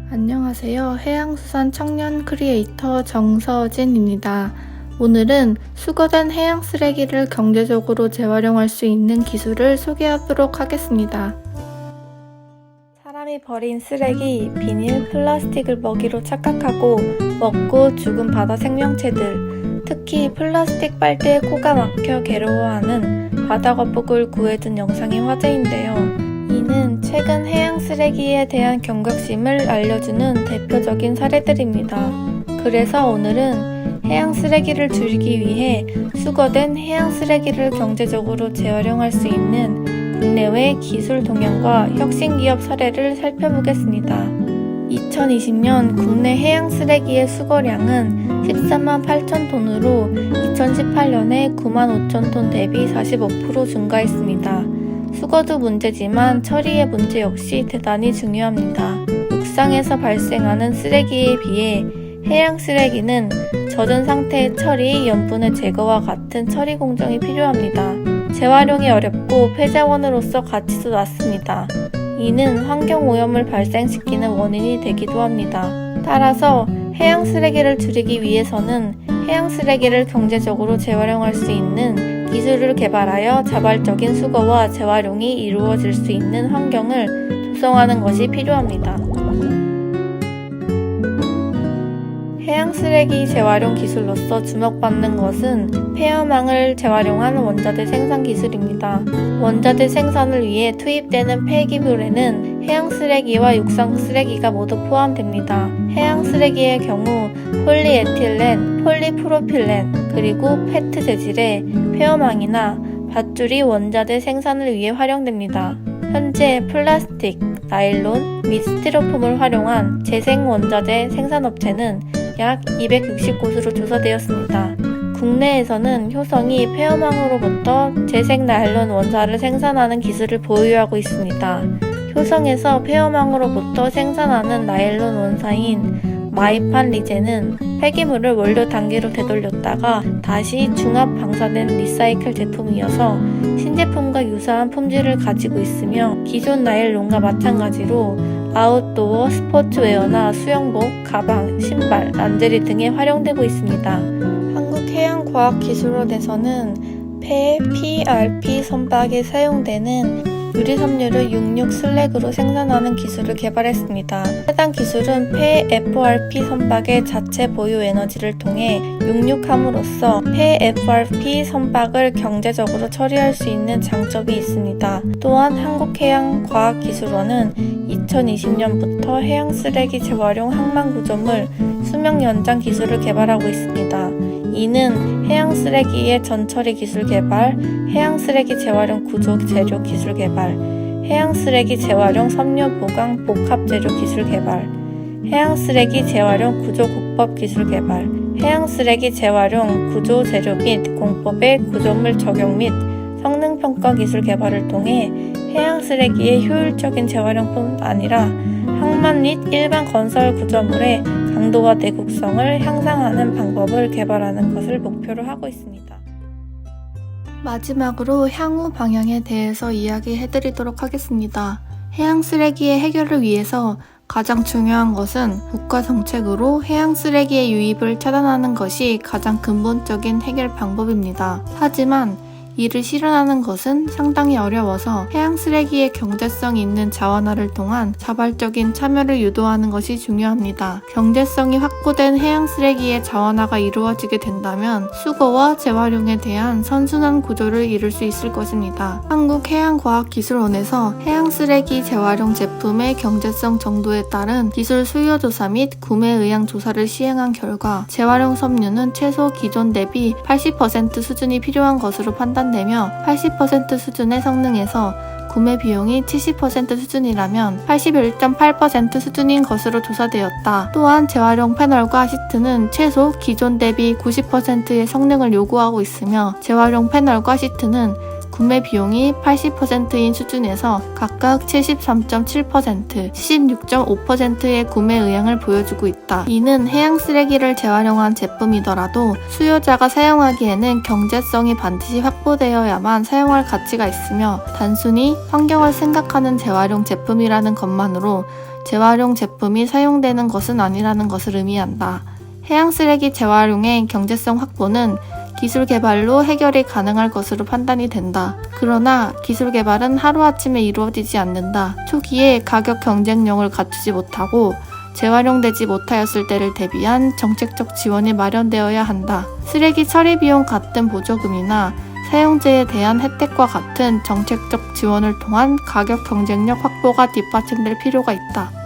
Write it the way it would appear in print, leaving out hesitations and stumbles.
안녕하세요. 해양수산 청년 크리에이터 정서진입니다. 오늘은 수거된 해양 쓰레기를 경제적으로 재활용할 수 있는 기술을 소개하도록 하겠습니다. 사람이 버린 쓰레기, 비닐, 플라스틱을 먹이로 착각하고 먹고 죽은 바다 생명체들, 특히 플라스틱 빨대에 코가 막혀 괴로워하는 바다 거북을 구해준 영상이 화제인데요. 이는 최근 해양 쓰레기에 대한 경각심을 알려주는 대표적인 사례들입니다. 그래서 오늘은 해양 쓰레기를 줄이기 위해 수거된 해양 쓰레기를 경제적으로 재활용할 수 있는 국내외 기술 동향과 혁신 기업 사례를 살펴보겠습니다. 2020년 국내 해양 쓰레기의 수거량은 13만 8천 톤으로 2018년에 9만 5천 톤 대비 45% 증가했습니다. 수거도 문제지만 처리의 문제 역시 대단히 중요합니다. 육상에서 발생하는 쓰레기에 비해 해양 쓰레기는 젖은 상태의 처리, 염분의 제거와 같은 처리 공정이 필요합니다. 재활용이 어렵고 폐자원으로서 가치도 낮습니다. 이는 환경오염을 발생시키는 원인이 되기도 합니다. 따라서 해양 쓰레기를 줄이기 위해서는 해양 쓰레기를 경제적으로 재활용할 수 있는 기술을 개발하여 자발적인 수거와 재활용이 이루어질 수 있는 환경을 조성하는 것이 필요합니다. 해양 쓰레기 재활용 기술로서 주목받는 것은 폐어망을 재활용한 원자재 생산 기술입니다. 원자재 생산을 위해 투입되는 폐기물에는 해양 쓰레기와 육상 쓰레기가 모두 포함됩니다. 해양 쓰레기의 경우 폴리에틸렌, 폴리프로필렌, 그리고 페트 재질의 폐어망이나 밧줄이 원자재 생산을 위해 활용됩니다. 현재 플라스틱, 나일론 및 스티로폼을 활용한 재생 원자재 생산업체는 약 260곳으로 조사되었습니다. 국내에서는 효성이 폐어망으로부터 재생 나일론 원사를 생산하는 기술을 보유하고 있습니다. 효성에서 폐어망으로부터 생산하는 나일론 원사인 마이판 리젠은 폐기물을 원료 단계로 되돌렸다가 다시 중합 방사된 리사이클 제품이어서 신제품과 유사한 품질을 가지고 있으며 기존 나일론과 마찬가지로 아웃도어 스포츠웨어나 수영복, 가방, 신발, 란제리 등에 활용되고 있습니다. 한국해양과학기술원에서는 폐 PRP 선박에 사용되는 유리섬유를 66 슬랙으로 생산하는 기술을 개발했습니다. 해당 기술은 폐 FRP 선박의 자체 보유 에너지를 통해 육육함으로써 폐 FRP 선박을 경제적으로 처리할 수 있는 장점이 있습니다. 또한 한국해양과학기술원은 2020년부터 해양 쓰레기 재활용 항만 구조물 수명 연장 기술을 개발하고 있습니다. 이는 해양 쓰레기의 전처리 기술 개발, 해양 쓰레기 재활용 구조 재료 기술 개발, 해양 쓰레기 재활용 섬유 보강 복합 재료 기술 개발, 해양 쓰레기 재활용 구조 국법 기술 개발, 해양 쓰레기 재활용 구조 재료 및 공법의 구조물 적용 및 성능 평가 기술 개발을 통해 해양 쓰레기의 효율적인 재활용뿐 아니라 항만 및 일반 건설 구조물의 강도와 내구성을 향상하는 방법을 개발하는 것을 목표로 하고 있습니다. 마지막으로 향후 방향에 대해서 이야기해드리도록 하겠습니다. 해양 쓰레기의 해결을 위해서 가장 중요한 것은 국가 정책으로 해양 쓰레기의 유입을 차단하는 것이 가장 근본적인 해결 방법입니다. 하지만 이를 실현하는 것은 상당히 어려워서 해양 쓰레기의 경제성 있는 자원화를 통한 자발적인 참여를 유도하는 것이 중요합니다. 경제성이 확보된 해양 쓰레기의 자원화가 이루어지게 된다면 수거와 재활용에 대한 선순환 구조를 이룰 수 있을 것입니다. 한국해양과학기술원에서 해양 쓰레기 재활용 제품의 경제성 정도에 따른 기술 수요 조사 및 구매 의향 조사를 시행한 결과 재활용 섬유는 최소 기존 대비 80% 수준이 필요한 것으로 판단되며 80% 수준의 성능에서 구매 비용이 70% 수준이라면 81.8% 수준인 것으로 조사되었다. 또한 재활용 패널과 시트는 최소 기존 대비 90%의 성능을 요구하고 있으며 재활용 패널과 시트는 구매 비용이 80%인 수준에서 각각 73.7%, 76.5%의 구매 의향을 보여주고 있다. 이는 해양 쓰레기를 재활용한 제품이더라도 수요자가 사용하기에는 경제성이 반드시 확보되어야만 사용할 가치가 있으며 단순히 환경을 생각하는 재활용 제품이라는 것만으로 재활용 제품이 사용되는 것은 아니라는 것을 의미한다. 해양 쓰레기 재활용의 경제성 확보는 기술 개발로 해결이 가능할 것으로 판단이 된다. 그러나 기술 개발은 하루아침에 이루어지지 않는다. 초기에 가격 경쟁력을 갖추지 못하고 재활용되지 못하였을 때를 대비한 정책적 지원이 마련되어야 한다. 쓰레기 처리 비용 같은 보조금이나 사용자에 대한 혜택과 같은 정책적 지원을 통한 가격 경쟁력 확보가 뒷받침될 필요가 있다.